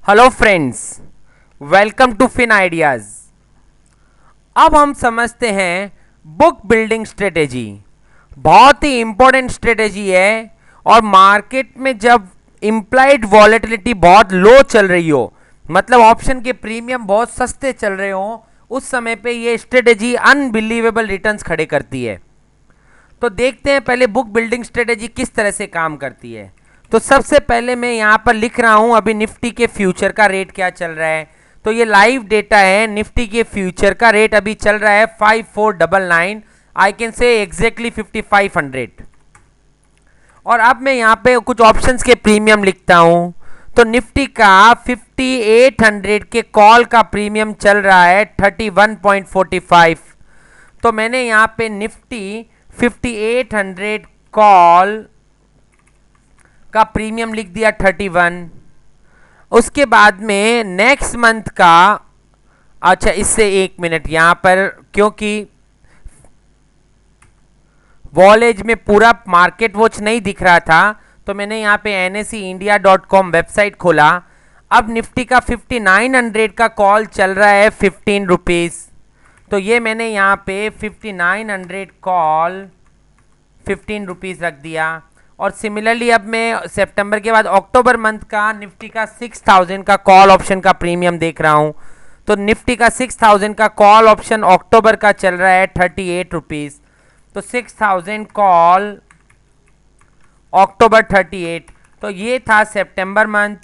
Hello friends, welcome to Fin Ideas. अब हम समझते हैं बुक बिल्डिंग स्ट्रेटेजी। बहुत ही इंपॉर्टेंट स्ट्रेटेजी है और मार्केट में जब इम्प्लाइड वॉलेटिलिटी बहुत लो चल रही हो, मतलब ऑप्शन के प्रीमियम बहुत सस्ते चल रहे हो, उस समय पे ये स्ट्रेटेजी अनबिलीवेबल रिटर्न्स खड़े करती है। तो देखते हैं पहले बुक बिल्डिंग स्ट्रेटेजी किस तरह से काम करती है। तो सबसे पहले मैं यहाँ पर लिख रहा हूँ अभी निफ्टी के फ्यूचर का रेट क्या चल रहा है। तो ये लाइव डेटा है, निफ्टी के फ्यूचर का रेट अभी चल रहा है 5499, आई कैन से एग्जैक्टली 5500। और अब मैं यहाँ पे कुछ ऑप्शंस के प्रीमियम लिखता हूँ। तो निफ्टी का 5800 के कॉल का प्रीमियम चल रहा है 31.45। तो मैंने यहाँ पे निफ्टी 5800 कॉल का प्रीमियम लिख दिया 31। उसके बाद में नेक्स्ट मंथ का, अच्छा इससे एक मिनट यहाँ पर, क्योंकि वॉलेज में पूरा मार्केट वॉच नहीं दिख रहा था तो मैंने यहाँ पे NSEindia.com वेबसाइट खोला। अब निफ्टी का 5900 का कॉल चल रहा है 15 रुपीज़। तो ये मैंने यहाँ पे 5900 कॉल 15 रुपीज़ रख दिया। और सिमिलरली अब मैं सितंबर के बाद अक्टूबर मंथ का निफ्टी का 6000 का कॉल ऑप्शन का प्रीमियम देख रहा हूँ। तो निफ्टी का 6000 का कॉल ऑप्शन अक्टूबर का चल रहा है 38 रुपीज़। तो 6000 कॉल अक्टूबर 38। तो ये था सितंबर मंथ,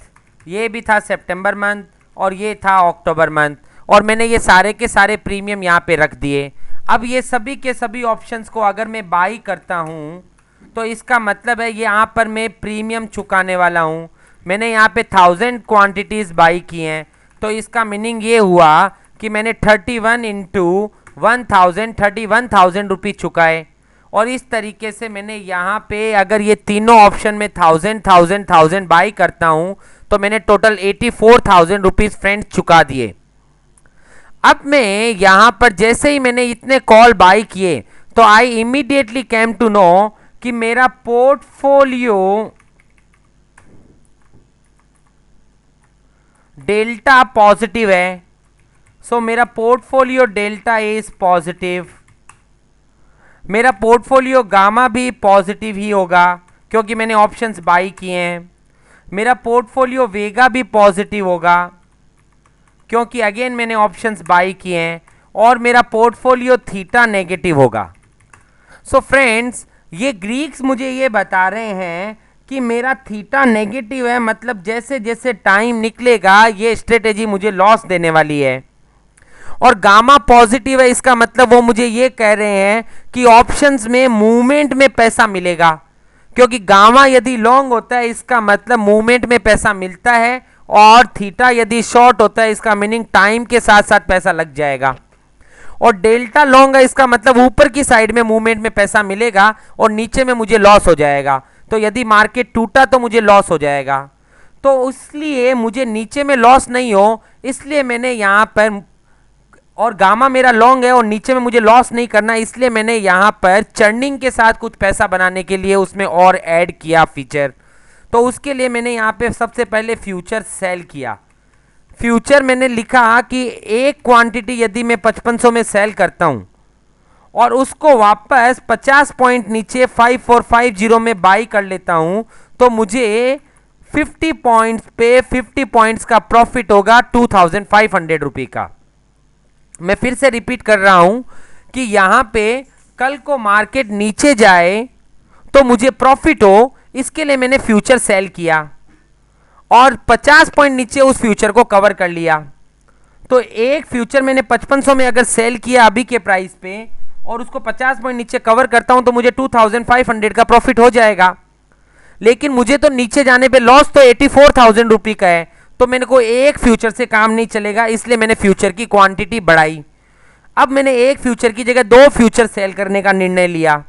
ये भी था सितंबर मंथ और ये था अक्टूबर मंथ। और मैंने ये सारे के सारे प्रीमियम यहाँ पे रख दिए। अब ये सभी के सभी ऑप्शंस को अगर मैं बाई करता हूँ तो इसका मतलब है यहाँ पर मैं प्रीमियम चुकाने वाला हूँ। मैंने यहाँ पे 1000 क्वांटिटीज़ बाई की हैं। तो इसका मीनिंग ये हुआ कि मैंने 31 इंटू 1000 31,000 रुपये चुकाए। और इस तरीके से मैंने यहाँ पे अगर ये तीनों ऑप्शन में 1000 बाई करता हूँ तो मैंने टोटल 84,000 रुपीज़ फ्रेंड्स चुका दिए। अब मैं यहाँ पर जैसे ही मैंने इतने कॉल बाई किए तो I immediately came to know कि मेरा पोर्टफोलियो डेल्टा पॉजिटिव है। सो मेरा पोर्टफोलियो डेल्टा इज पॉजिटिव। मेरा पोर्टफोलियो गामा भी पॉजिटिव ही होगा क्योंकि मैंने ऑप्शंस बाई किए हैं। मेरा पोर्टफोलियो वेगा भी पॉजिटिव होगा क्योंकि अगेन मैंने ऑप्शंस बाई किए हैं। और मेरा पोर्टफोलियो थीटा नेगेटिव होगा। सो फ्रेंड्स, ये ग्रीक्स मुझे ये बता रहे हैं कि मेरा थीटा नेगेटिव है, मतलब जैसे जैसे टाइम निकलेगा ये स्ट्रेटेजी मुझे लॉस देने वाली है। और गामा पॉजिटिव है, इसका मतलब वो मुझे ये कह रहे हैं कि ऑप्शंस में मूवमेंट में पैसा मिलेगा। क्योंकि गामा यदि लॉन्ग होता है इसका मतलब मूवमेंट में पैसा मिलता है, और थीटा यदि शॉर्ट होता है इसका मीनिंग टाइम के साथ साथ पैसा लग जाएगा। और डेल्टा लॉन्ग है, इसका मतलब ऊपर की साइड में मूवमेंट में पैसा मिलेगा और नीचे में मुझे लॉस हो जाएगा। तो यदि मार्केट टूटा तो मुझे लॉस हो जाएगा। तो इसलिए मुझे नीचे में लॉस नहीं हो, इसलिए मैंने यहाँ पर, और गामा मेरा लॉन्ग है और नीचे में मुझे लॉस नहीं करना, इसलिए मैंने यहाँ पर चर्निंग के साथ कुछ पैसा बनाने के लिए उसमें और ऐड किया फीचर। तो उसके लिए मैंने यहाँ पे सबसे पहले फ्यूचर सेल किया। फ्यूचर मैंने लिखा कि एक क्वांटिटी यदि मैं 5500 में सेल करता हूं और उसको वापस 50 पॉइंट नीचे 5450 में बाई कर लेता हूं तो मुझे 50 पॉइंट्स पे 50 पॉइंट्स का प्रॉफिट होगा 2500 रुपये का। मैं फिर से रिपीट कर रहा हूं कि यहां पे कल को मार्केट नीचे जाए तो मुझे प्रॉफिट हो, इसके लिए मैंने फ्यूचर सेल किया और 50 पॉइंट नीचे उस फ्यूचर को कवर कर लिया। तो एक फ्यूचर मैंने 5500 में अगर सेल किया अभी के प्राइस पे और उसको 50 पॉइंट नीचे कवर करता हूं तो मुझे 2500 का प्रॉफिट हो जाएगा। लेकिन मुझे तो नीचे जाने पे लॉस तो 84,000 रुपये का है। तो मेरे को एक फ्यूचर से काम नहीं चलेगा, इसलिए मैंने फ्यूचर की क्वांटिटी बढ़ाई। अब मैंने एक फ्यूचर की जगह 2 फ्यूचर सेल करने का निर्णय लिया।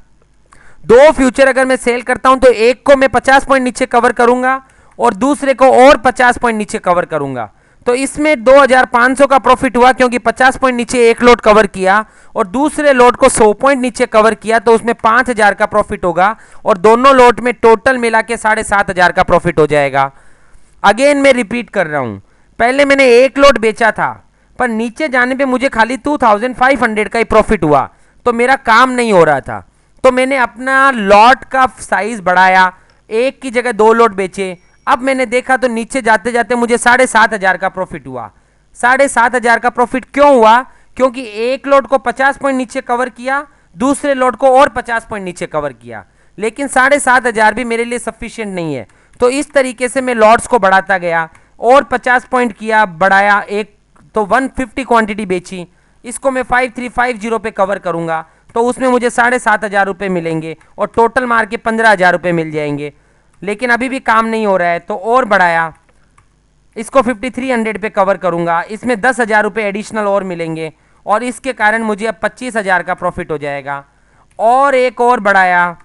2 फ्यूचर अगर मैं सेल करता हूं तो एक को मैं 50 पॉइंट नीचे कवर करूंगा और दूसरे को और 50 पॉइंट नीचे कवर करूंगा। तो इसमें 2500 का प्रॉफिट हुआ क्योंकि 50 पॉइंट नीचे एक लोड कवर किया और दूसरे लोड को 100 पॉइंट नीचे कवर किया, तो उसमें 5000 का प्रॉफिट होगा और दोनों लोड में टोटल मिला के 7500 का प्रॉफिट हो जाएगा। अगेन मैं रिपीट कर रहा हूं पहले मैंने एक लॉट बेचा था, पर नीचे जाने पे मुझे खाली 2500 का ही प्रॉफिट हुआ, तो मेरा काम नहीं हो रहा था। तो मैंने अपना लॉट का साइज बढ़ाया, एक की जगह 2 लॉट बेचे। अब मैंने देखा तो नीचे जाते जाते मुझे 7500 का प्रॉफिट हुआ। 7500 का प्रॉफिट क्यों हुआ? क्योंकि एक लॉट को 50 पॉइंट नीचे कवर किया, दूसरे लॉट को और 50 पॉइंट नीचे कवर किया, लेकिन 7500 भी मेरे लिए सफिशिएंट नहीं है। तो इस तरीके से मैं लॉट्स को बढ़ाता गया और 50 पॉइंट किया, बढ़ाया, एक तो 150 क्वांटिटी बेची। इसको मैं 5350 पे कवर करूंगा, तो उसमें मुझे 7500 रुपये मिलेंगे और टोटल मार के 15000 रुपये मिल जाएंगे। लेकिन अभी भी काम नहीं हो रहा है, तो और बढ़ाया, इसको 5300 पे कवर करूंगा, इसमें 10,000 रुपये एडिशनल और मिलेंगे और इसके कारण मुझे अब 25,000 का प्रॉफिट हो जाएगा। और एक और बढ़ाया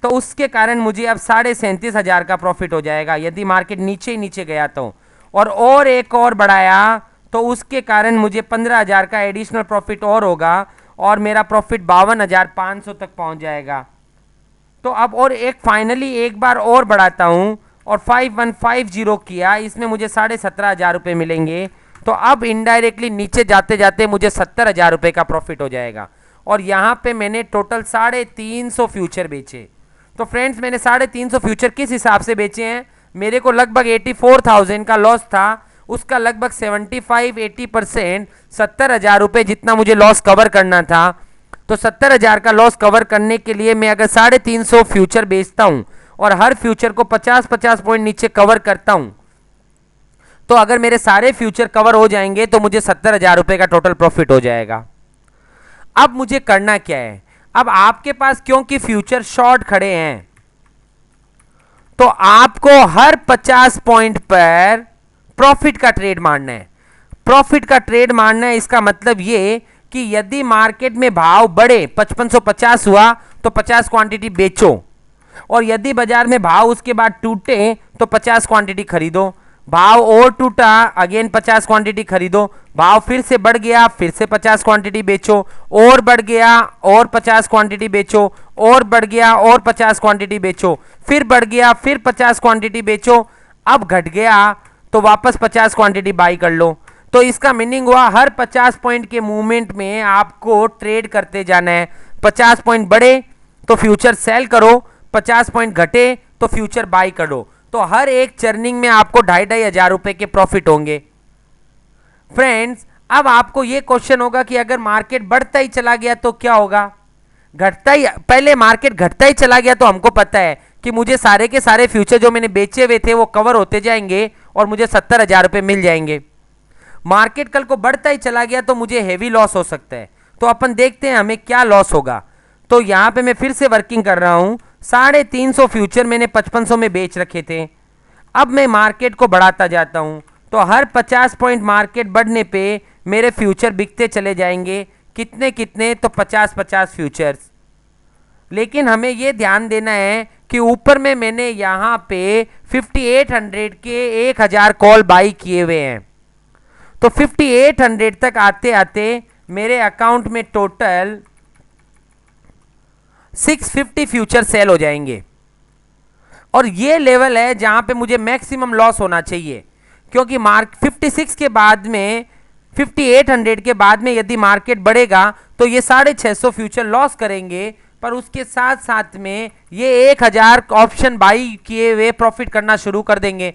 तो उसके कारण मुझे अब 37,500 का प्रॉफिट हो जाएगा यदि मार्केट नीचे ही नीचे गया तो। और एक और बढ़ाया तो उसके कारण मुझे 15,000 का एडिशनल प्रॉफिट और होगा और मेरा प्रॉफिट 52,500 तक पहुंच जाएगा। तो अब और एक फाइनली एक बार और बढ़ाता हूं और 5150 किया, इसमें मुझे 17,500 रुपये मिलेंगे। तो अब इनडायरेक्टली नीचे जाते जाते मुझे 70,000 रुपये का प्रॉफिट हो जाएगा। और यहाँ पे मैंने टोटल 350 फ्यूचर बेचे। तो फ्रेंड्स, मैंने 350 फ्यूचर किस हिसाब से बेचे हैं? मेरे को लगभग 84,000 का लॉस था, उसका लगभग 75-80% 70,000 रुपये जितना मुझे लॉस कवर करना था। तो 70,000 का लॉस कवर करने के लिए मैं अगर 350 फ्यूचर बेचता हूँ और हर फ्यूचर को 50-50 पॉइंट नीचे कवर करता हूँ, तो अगर मेरे सारे फ्यूचर कवर हो जाएंगे तो मुझे 70,000 रुपये का टोटल प्रॉफिट हो जाएगा। अब मुझे करना क्या है? अब आपके पास क्योंकि फ्यूचर शॉर्ट खड़े हैं, तो आपको हर 50 पॉइंट पर प्रॉफिट का ट्रेड मारना है। प्रॉफिट का ट्रेड मारना है, इसका मतलब ये कि यदि मार्केट में भाव बढ़े, 5550 हुआ तो 50 क्वांटिटी बेचो, और यदि बाजार में भाव उसके बाद टूटे तो 50 क्वांटिटी खरीदो। भाव और टूटा, अगेन 50 क्वांटिटी खरीदो। भाव फिर से बढ़ गया, फिर से 50 क्वांटिटी बेचो, और बढ़ गया और 50 क्वांटिटी बेचो, और बढ़ गया और 50 क्वांटिटी बेचो, फिर बढ़ गया फिर 50 क्वांटिटी बेचो। अब घट गया तो वापस 50 क्वांटिटी बाई कर लो। तो इसका मीनिंग हुआ हर 50 पॉइंट के मूवमेंट में आपको ट्रेड करते जाना है। 50 पॉइंट बढ़े तो फ्यूचर सेल करो, 50 पॉइंट घटे तो फ्यूचर बाई करो। तो हर एक चर्निंग में आपको 2,500 रुपए के प्रॉफिट होंगे। फ्रेंड्स, अब आपको यह क्वेश्चन होगा कि अगर मार्केट बढ़ता ही चला गया तो क्या होगा? घटता ही, पहले मार्केट घटता ही चला गया तो हमको पता है कि मुझे सारे के सारे फ्यूचर जो मैंने बेचे हुए थे वो कवर होते जाएंगे और मुझे 70,000 रुपये मिल जाएंगे। मार्केट कल को बढ़ता ही चला गया तो मुझे हेवी लॉस हो सकता है। तो अपन देखते हैं हमें क्या लॉस होगा। तो यहां पे मैं फिर से वर्किंग कर रहा हूं। 350 फ्यूचर मैंने 5500 में बेच रखे थे। अब मैं मार्केट को बढ़ाता जाता हूं, तो हर 50 पॉइंट मार्केट बढ़ने पे मेरे फ्यूचर बिकते चले जाएंगे। कितने कितने? तो 50-50 फ्यूचर्स। लेकिन हमें यह ध्यान देना है कि ऊपर में मैंने यहां पे 5800 के 1000 कॉल बाई किए हुए हैं। तो 5800 तक आते आते मेरे अकाउंट में टोटल 650 फ्यूचर सेल हो जाएंगे। और ये लेवल है जहां पे मुझे मैक्सिमम लॉस होना चाहिए, क्योंकि मार्क 56 के बाद में, 5800 के बाद में यदि मार्केट बढ़ेगा तो ये 650 फ्यूचर लॉस करेंगे, पर उसके साथ साथ में ये 1000 ऑप्शन बाई किए हुए प्रॉफिट करना शुरू कर देंगे।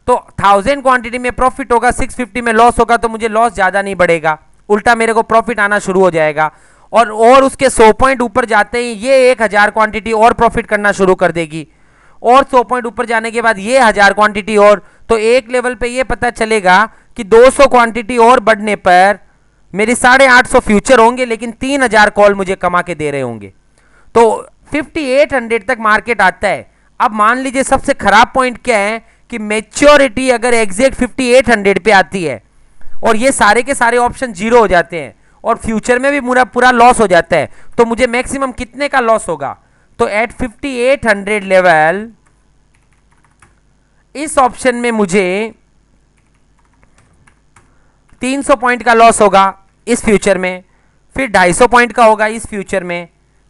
तो 1000 क्वांटिटी में प्रॉफिट होगा, 650 में लॉस होगा, तो मुझे लॉस ज्यादा नहीं बढ़ेगा, उल्टा मेरे को प्रॉफिट आना शुरू हो जाएगा। और उसके 100 पॉइंट ऊपर जाते ही ये 1000 क्वांटिटी और प्रॉफिट करना शुरू कर देगी, और 100 पॉइंट ऊपर जाने के बाद ये 1000 क्वांटिटी और। तो एक लेवल पे ये पता चलेगा कि 200 क्वांटिटी और बढ़ने पर मेरी 850 फ्यूचर होंगे, लेकिन 3000 कॉल मुझे कमा के दे रहे होंगे। तो 5800 तक मार्केट आता है। अब मान लीजिए सबसे खराब पॉइंट क्या है कि मेच्योरिटी अगर एग्जैक्ट 5800 पे आती है और ये सारे के सारे ऑप्शन जीरो हो जाते हैं और फ्यूचर में भी पूरा लॉस हो जाता है, तो मुझे मैक्सिमम कितने का लॉस होगा? तो एट 5800 लेवल इस ऑप्शन में मुझे 300 पॉइंट का लॉस होगा इस फ्यूचर में, फिर 250 पॉइंट का होगा इस फ्यूचर में,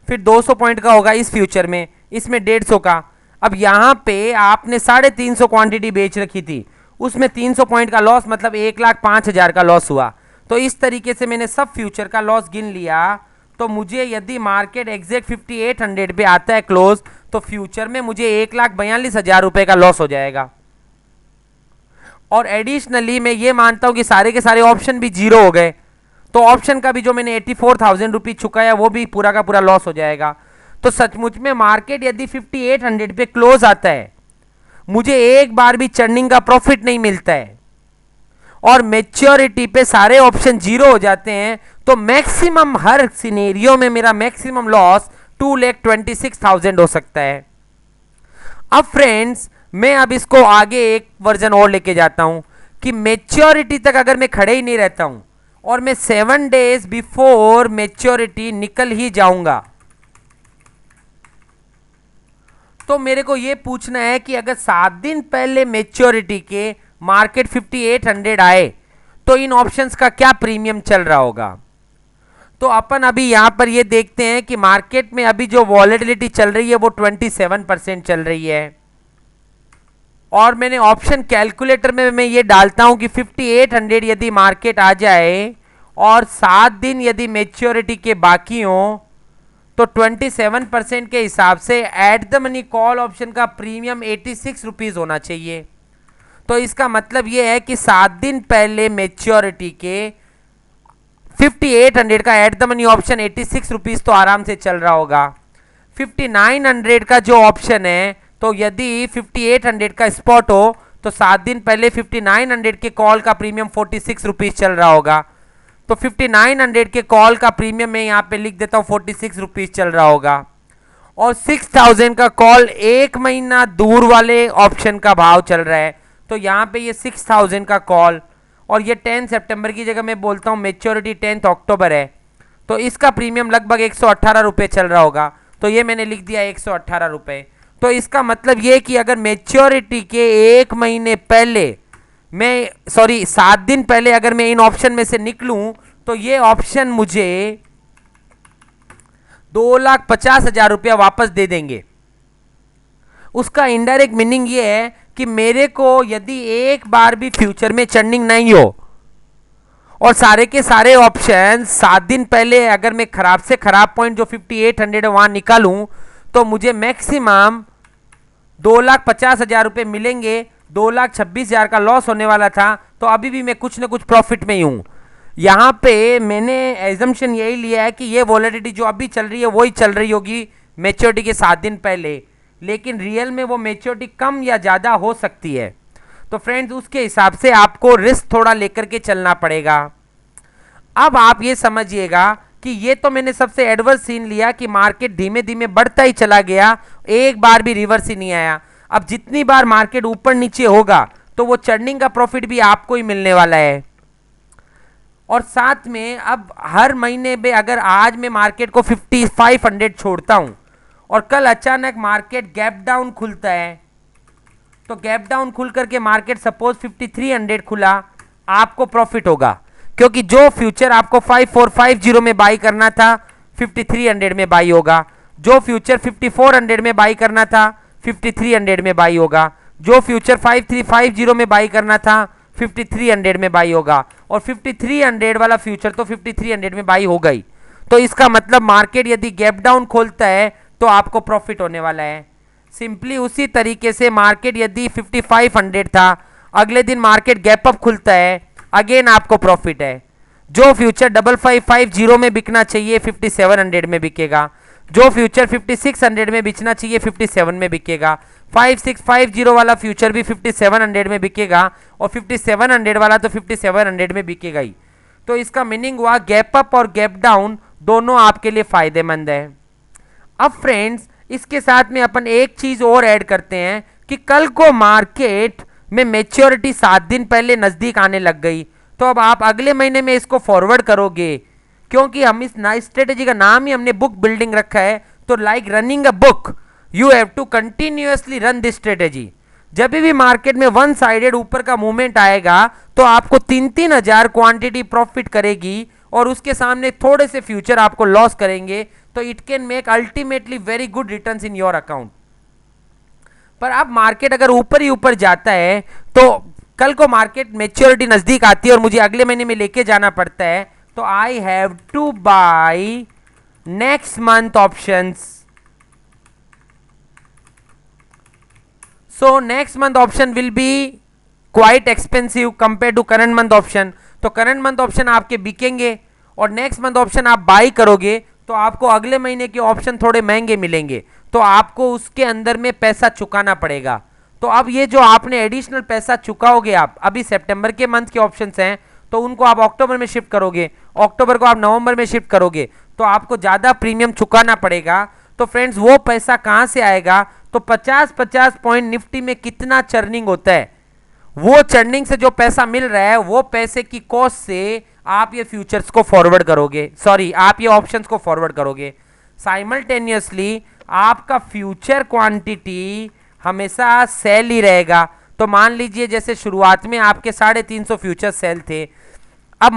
फिर 200 पॉइंट का होगा इस फ्यूचर में, इसमें 150 का। अब यहां पे आपने 350 क्वांटिटी बेच रखी थी, उसमें 300 पॉइंट का लॉस मतलब 1,05,000 का लॉस हुआ। तो इस तरीके से मैंने सब फ्यूचर का लॉस गिन लिया। तो मुझे यदि मार्केट एग्जैक्ट 5800 पे आता है क्लोज, तो फ्यूचर में मुझे 1,42,000 रुपए का लॉस हो जाएगा। और एडिशनली मैं ये मानता हूं कि सारे के सारे ऑप्शन भी जीरो हो गए, तो ऑप्शन का भी जो मैंने 84,000 रुपीज चुकाया वो भी पूरा का पूरा लॉस हो जाएगा। तो सचमुच में मार्केट यदि 5800 पे क्लोज आता है, मुझे एक बार भी चर्निंग का प्रॉफिट नहीं मिलता है और मेच्योरिटी पे सारे ऑप्शन जीरो हो जाते हैं, तो मैक्सिमम हर सिनेरियो में मेरा मैक्सिमम लॉस 2,26,000 हो सकता है। अब फ्रेंड्स मैं अब इसको आगे एक वर्जन और लेके जाता हूं कि मेच्योरिटी तक अगर मैं खड़े ही नहीं रहता हूं और मैं 7 डेज बिफोर मेच्योरिटी निकल ही जाऊंगा, तो मेरे को यह पूछना है कि अगर 7 दिन पहले मेच्योरिटी के मार्केट 5800 आए तो इन ऑप्शंस का क्या प्रीमियम चल रहा होगा। तो अपन अभी यहां पर ये देखते हैं कि मार्केट में अभी जो वॉलेटिलिटी चल रही है वो 27% चल रही है। और मैंने ऑप्शन कैलकुलेटर में मैं ये डालता हूं कि 5800 यदि मार्केट आ जाए और 7 दिन यदि मेच्योरिटी के बाकी हो, तो 27% के हिसाब से at the money call option का प्रीमियम 86 रुपीज होना चाहिए। तो इसका मतलब यह है कि 7 दिन पहले मेच्योरिटी के 5800 का at the money option 86 rupees तो आराम से चल रहा होगा। 5900 का जो ऑप्शन है, तो यदि 5800 का स्पॉट हो तो 7 दिन पहले 5900 के कॉल का प्रीमियम 46 रुपीज चल रहा होगा। तो 5900 के कॉल का प्रीमियम मैं यहाँ पे लिख देता हूँ 46 रुपीज चल रहा होगा। और 6000 का कॉल एक महीना दूर वाले ऑप्शन का भाव चल रहा है, तो यहाँ पे ये 6000 का कॉल, और ये 10 सितंबर की जगह मैं बोलता हूँ मेच्योरिटी 10 अक्टूबर है, तो इसका प्रीमियम लगभग 118 रुपये चल रहा होगा। तो ये मैंने लिख दिया 118 रुपये। तो इसका मतलब ये कि अगर मेच्योरिटी के एक महीने पहले मैं 7 दिन पहले अगर मैं इन ऑप्शन में से निकलूं, तो ये ऑप्शन मुझे 2,50,000 रुपया वापस दे देंगे। उसका इनडायरेक्ट मीनिंग ये है कि मेरे को यदि एक बार भी फ्यूचर में चर्निंग नहीं हो और सारे के सारे ऑप्शन 7 दिन पहले अगर मैं खराब से खराब पॉइंट जो 5800 वहां निकालूं, तो मुझे मैक्सिमम 2,50,000 रुपये मिलेंगे। 2,26,000 का लॉस होने वाला था, तो अभी भी मैं कुछ ना कुछ प्रॉफिट में ही हूं। यहां पे मैंने एजम्पशन यही लिया है कि ये वॉलेटिलिटी जो अभी चल रही है वही चल रही होगी मेच्योरिटी के 7 दिन पहले, लेकिन रियल में वो मेच्योरिटी कम या ज़्यादा हो सकती है। तो फ्रेंड्स उसके हिसाब से आपको रिस्क थोड़ा लेकर के चलना पड़ेगा। अब आप ये समझिएगा कि ये तो मैंने सबसे एडवर्स सीन लिया कि मार्केट धीमे धीमे बढ़ता ही चला गया, एक बार भी रिवर्स ही नहीं आया। अब जितनी बार मार्केट ऊपर नीचे होगा तो वो चर्निंग का प्रॉफिट भी आपको ही मिलने वाला है। और साथ में अब हर महीने में अगर आज मैं मार्केट को 5500 छोड़ता हूं और कल अचानक मार्केट गैप डाउन खुलता है, तो गैप डाउन खुल करके मार्केट सपोज 5300 खुला, आपको प्रॉफिट होगा, क्योंकि जो फ्यूचर आपको 5450 में बाई करना था 5300 में बाई होगा, जो फ्यूचर 5400 में बाई करना था 5300 में बाई होगा, जो फ्यूचर 5350 में बाई करना था 5300 में बाई होगा, और 5300 वाला फ्यूचर तो 5300 में बाई हो गई। तो इसका मतलब मार्केट यदि गैप डाउन खोलता है तो आपको प्रॉफिट होने वाला है। सिंपली उसी तरीके से मार्केट यदि 5500 था, अगले दिन मार्केट गैप अप खुलता है, अगेन आपको प्रॉफिट है। जो फ्यूचर 5550 में बिकना चाहिए 5700 में बिकेगा, जो फ्यूचर 5600 में बिकना चाहिए 57 में बिकेगा, 5650 वाला फ्यूचर भी 5700 में बिकेगा, और 5700 वाला तो 5700 में बिकेगा ही। तो इसका मीनिंग हुआ गैप अप और गैप डाउन दोनों आपके लिए फायदेमंद है। अब फ्रेंड्स इसके साथ में अपन एक चीज और ऐड करते हैं कि कल को मार्केट में मेच्योरिटी 7 दिन पहले नजदीक आने लग गई, तो अब आप अगले महीने में इसको फॉरवर्ड करोगे, क्योंकि हम इस स्ट्रेटेजी का नाम ही हमने बुक बिल्डिंग रखा है। तो like running a book, you have to continuously run this strategy. जब भी मार्केट में वन साइडेड ऊपर का मूवमेंट आएगा तो आपको 3-3 हजार क्वांटिटी प्रॉफिट करेगी, और उसके सामने थोड़े से फ्यूचर आपको लॉस करेंगे, तो it can make ultimately very good returns in your account. पर अब मार्केट अगर ऊपर ही ऊपर जाता है तो कल को मार्केट मेच्योरिटी नजदीक आती है और मुझे अगले महीने में लेके जाना पड़ता है, तो I have to buy next month options. So next month option will be quite expensive compare to current month option. तो करंट मंथ ऑप्शन आपके बिकेंगे और नेक्स्ट मंथ ऑप्शन आप बाई करोगे तो आपको अगले महीने के ऑप्शन थोड़े महंगे मिलेंगे, तो आपको उसके अंदर में पैसा चुकाना पड़ेगा. तो अब ये जो आपने एडिशनल पैसा चुकाओगे, आप अभी सितंबर के मंथ के ऑप्शंस हैं तो उनको आप अक्टूबर में शिफ्ट करोगे, अक्टूबर को आप नवंबर में शिफ्ट करोगे, तो आपको ज़्यादा प्रीमियम चुकाना पड़ेगा. तो फ्रेंड्स वो पैसा कहाँ से आएगा? तो 50-50 पॉइंट निफ्टी में कितना चर्निंग होता है, वो चर्निंग से जो पैसा मिल रहा है वो पैसे की कॉस्ट से आप ये फ्यूचर्स को फॉरवर्ड करोगे, सॉरी आप ये ऑप्शंस को फॉरवर्ड करोगे. साइमल्टेनियसली आपका फ्यूचर क्वांटिटी हमेशा सेल ही रहेगा. तो मान लीजिए जैसे शुरुआत में आपके 350 फ्यूचर सेल थे, अब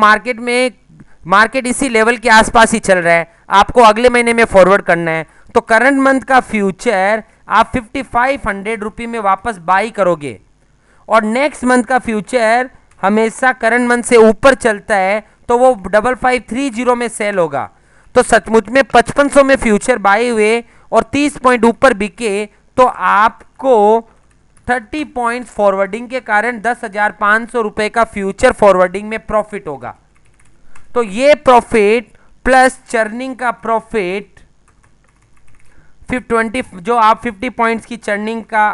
मार्केट इसी लेवल के आसपास ही चल रहा है, आपको अगले महीने में फॉरवर्ड करना है. तो करंट मंथ का फ्यूचर आप 5500 रुपये में वापस बाई करोगे और नेक्स्ट मंथ का फ्यूचर हमेशा करंट मंथ से ऊपर चलता है तो वो 5530 में सेल होगा. तो सचमुच में 5500 में फ्यूचर बाई हुए और 30 पॉइंट ऊपर बिके तो आपको 30 पॉइंट फॉरवर्डिंग के कारण 10,500 रुपए का फ्यूचर फॉरवर्डिंग में प्रॉफिट होगा. तो ये प्रॉफिट प्लस चर्निंग का प्रॉफिट 20 जो आप 50 पॉइंट्स की चर्निंग का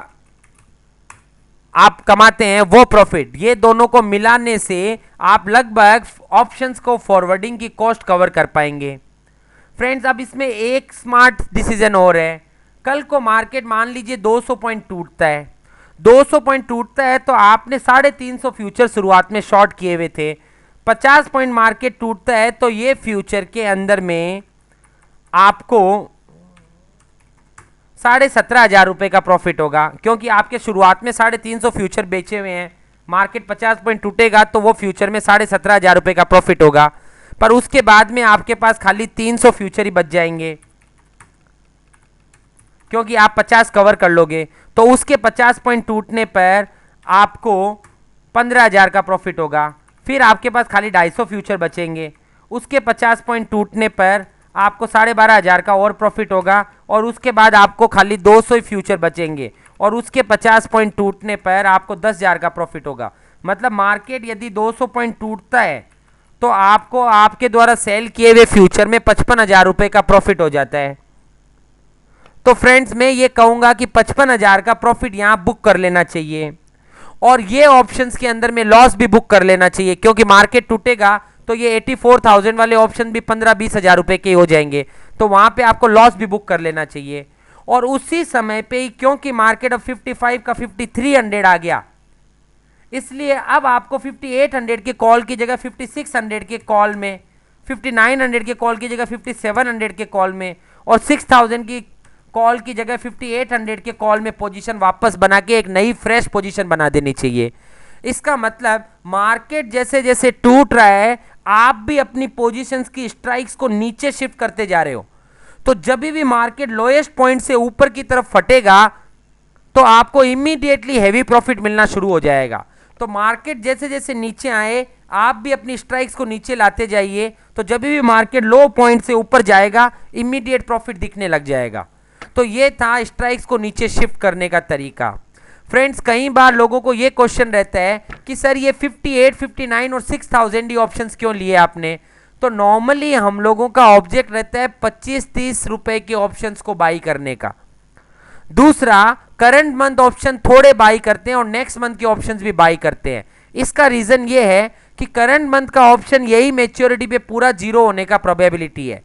आप कमाते हैं वो प्रॉफिट, ये दोनों को मिलाने से आप लगभग ऑप्शंस को फॉरवर्डिंग की कॉस्ट कवर कर पाएंगे. फ्रेंड्स अब इसमें एक स्मार्ट डिसीजन और है. कल को मार्केट मान लीजिए 200 पॉइंट टूटता है, 200 पॉइंट टूटता है तो आपने 350 फ्यूचर शुरुआत में शॉर्ट किए हुए थे, 50 पॉइंट मार्केट टूटता है तो ये फ्यूचर के अंदर में आपको 17,500 रुपये का प्रॉफिट होगा, क्योंकि आपके शुरुआत में 350 फ्यूचर बेचे हुए हैं. मार्केट 50 पॉइंट टूटेगा तो वो फ्यूचर में 17,500 रुपये का प्रॉफिट होगा, पर उसके बाद में आपके पास खाली 300 फ्यूचर ही बच जाएंगे क्योंकि आप 50 कवर कर लोगे. तो उसके 50 पॉइंट टूटने पर आपको 15,000 का प्रॉफिट होगा. फिर आपके पास खाली 250 फ्यूचर बचेंगे, उसके 50 पॉइंट टूटने पर आपको 12,500 का और प्रॉफिट होगा और उसके बाद आपको खाली 200 ही फ्यूचर बचेंगे और उसके 50 पॉइंट टूटने पर आपको 10,000 का प्रॉफिट होगा. मतलब मार्केट यदि 200 पॉइंट टूटता है तो आपको आपके द्वारा सेल किए हुए फ्यूचर में 55,000 रुपये का प्रॉफिट हो जाता है. तो फ्रेंड्स मैं ये कहूँगा कि 55,000 का प्रॉफिट यहाँ बुक कर लेना चाहिए और ये ऑप्शंस के अंदर में लॉस भी बुक कर लेना चाहिए, क्योंकि मार्केट टूटेगा तो ये 84,000 वाले ऑप्शन भी 15-20 हज़ार रुपये के हो जाएंगे, तो वहाँ पे आपको लॉस भी बुक कर लेना चाहिए. और उसी समय पे ही क्योंकि मार्केट अब 55 का 5300 आ गया, इसलिए अब आपको 5800 के कॉल की जगह 5600 के कॉल में, 5900 के कॉल की जगह 5700 के कॉल में और 6000 की कॉल की जगह 5800 के कॉल में पोजीशन वापस बना के एक नई फ्रेश पोजीशन बना देनी चाहिए. इसका मतलब मार्केट जैसे जैसे टूट रहा है आप भी अपनी पोजीशंस की स्ट्राइक्स को नीचे शिफ्ट करते जा रहे हो. तो जब भी मार्केट लोएस्ट पॉइंट से ऊपर की तरफ फटेगा तो आपको इमीडिएटली हैवी प्रॉफिट मिलना शुरू हो जाएगा. तो मार्केट जैसे जैसे नीचे आए आप भी अपनी स्ट्राइक्स को नीचे लाते जाइए, तो जब भी मार्केट लो पॉइंट से ऊपर जाएगा इमीडिएट प्रॉफिट दिखने लग जाएगा. तो ये था स्ट्राइक्स को नीचे शिफ्ट करने का तरीका. फ्रेंड्स कई बार लोगों को ये क्वेश्चन रहता है कि सर ये 58, 59 और 6000 डी ऑप्शंस क्यों लिए आपने. तो नॉर्मली हम लोगों का ऑब्जेक्ट रहता है 25-30 रुपए के ऑप्शंस को बाई करने का. दूसरा करंट मंथ ऑप्शन थोड़े बाई करते हैं और नेक्स्ट मंथ के ऑप्शंस भी बाई करते हैं. इसका रीजन ये है कि करंट मंथ का ऑप्शन यही मैच्योरिटी पे पूरा जीरो होने का प्रोबेबिलिटी है,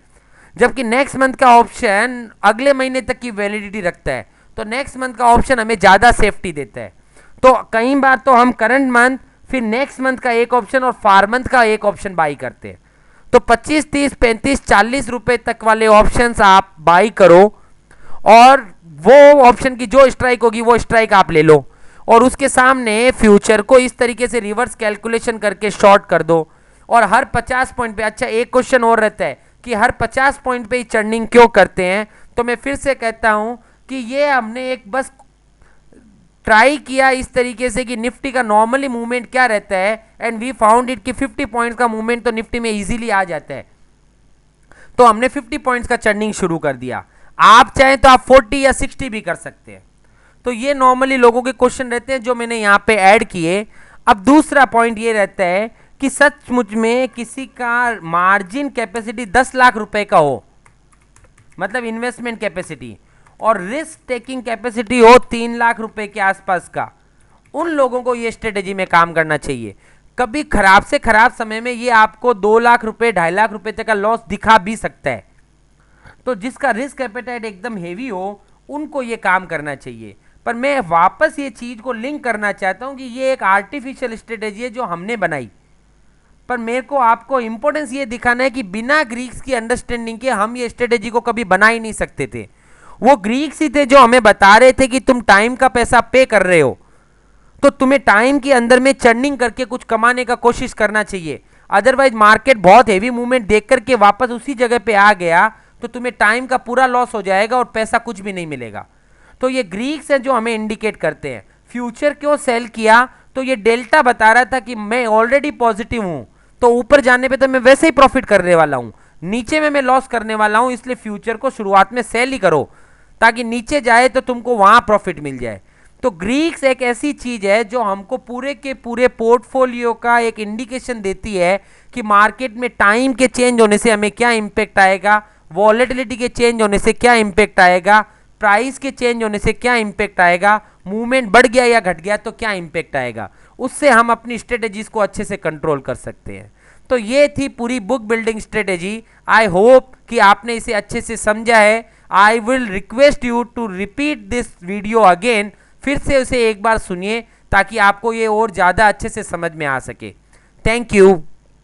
जबकि नेक्स्ट मंथ का ऑप्शन अगले महीने तक की वैलिडिटी रखता है. तो नेक्स्ट मंथ का ऑप्शन हमें ज़्यादा सेफ्टी देता है. तो कई बार तो हम करंट मंथ फिर नेक्स्ट मंथ का एक ऑप्शन और फार मंथ का एक ऑप्शन बाई करते हैं. तो 25, 30, 35, 40 रुपए तक वाले ऑप्शंस आप बाई करो और वो ऑप्शन की जो स्ट्राइक होगी वो स्ट्राइक आप ले लो और उसके सामने फ्यूचर को इस तरीके से रिवर्स कैलकुलेशन करके शॉर्ट कर दो. और हर 50 पॉइंट पे, अच्छा एक क्वेश्चन और रहता है कि हर 50 पॉइंट पे ही चर्निंग क्यों करते हैं. तो मैं फिर से कहता हूं कि ये हमने एक बस ट्राई किया इस तरीके से कि निफ्टी का नॉर्मली मूवमेंट क्या रहता है, एंड वी फाउंड इट कि 50 पॉइंट्स का मूवमेंट तो निफ्टी में इजीली आ जाता है। तो हमने 50 पॉइंट्स का चर्निंग शुरू कर दिया। आप चाहें तो आप 40 या 60 भी कर सकते हैं। तो ये नॉर्मली लोगों के क्वेश्चन रहते हैं जो मैंने यहाँ पे ऐड किए। अब दूसरा पॉइंट ये रहता है कि सचमुच में किसी का मार्जिन कैपेसिटी 10 लाख रुपए का हो, मतलब इन्वेस्टमेंट कैपेसिटी, और रिस्क टेकिंग कैपेसिटी हो 3 लाख रुपए के आसपास का, उन लोगों को ये स्ट्रेटेजी में काम करना चाहिए। कभी खराब से खराब समय में ये आपको 2 लाख रुपए 2.5 लाख रुपए तक का लॉस दिखा भी सकता है। तो जिसका रिस्क एपेटाइट एकदम हेवी हो उनको ये काम करना चाहिए। पर मैं वापस ये चीज को लिंक करना चाहता हूं कि ये एक आर्टिफिशियल स्ट्रेटेजी है जो हमने बनाई, पर मेरे को आपको इंपॉर्टेंस ये दिखाना है कि बिना ग्रीक्स की अंडरस्टैंडिंग के हम ये स्ट्रेटेजी को कभी बना ही नहीं सकते थे। वो ग्रीक्स ही थे जो हमें बता रहे थे कि तुम टाइम का पैसा पे कर रहे हो तो तुम्हें टाइम के अंदर में चर्निंग करके कुछ कमाने का कोशिश करना चाहिए, अदरवाइज मार्केट बहुत हेवी मूवमेंट देख करके वापस उसी जगह पे आ गया तो तुम्हें टाइम का पूरा लॉस हो जाएगा और पैसा कुछ भी नहीं मिलेगा। तो ये ग्रीक्स है जो हमें इंडिकेट करते हैं। फ्यूचर क्यों सेल किया, तो ये डेल्टा बता रहा था कि मैं ऑलरेडी पॉजिटिव हूं, तो ऊपर जाने पे तो मैं वैसे ही प्रॉफिट करने वाला हूं, नीचे में मैं लॉस करने वाला हूं, इसलिए फ्यूचर को शुरुआत में सेल ही करो ताकि नीचे जाए तो तुमको वहां प्रॉफिट मिल जाए। तो ग्रीक्स एक ऐसी चीज है जो हमको पूरे के पूरे पोर्टफोलियो का एक इंडिकेशन देती है कि मार्केट में टाइम के चेंज होने से हमें क्या इंपैक्ट आएगा, वॉलेटिलिटी के चेंज होने से क्या इंपैक्ट आएगा, प्राइस के चेंज होने से क्या इंपैक्ट आएगा, मूवमेंट बढ़ गया या घट गया तो क्या इंपैक्ट आएगा। उससे हम अपनी स्ट्रेटेजीज को अच्छे से कंट्रोल कर सकते हैं। तो ये थी पूरी book building strategy. I hope कि आपने इसे अच्छे से समझा है। I will request you to repeat this video again, फिर से उसे एक बार सुनिए ताकि आपको ये और ज़्यादा अच्छे से समझ में आ सके। Thank you.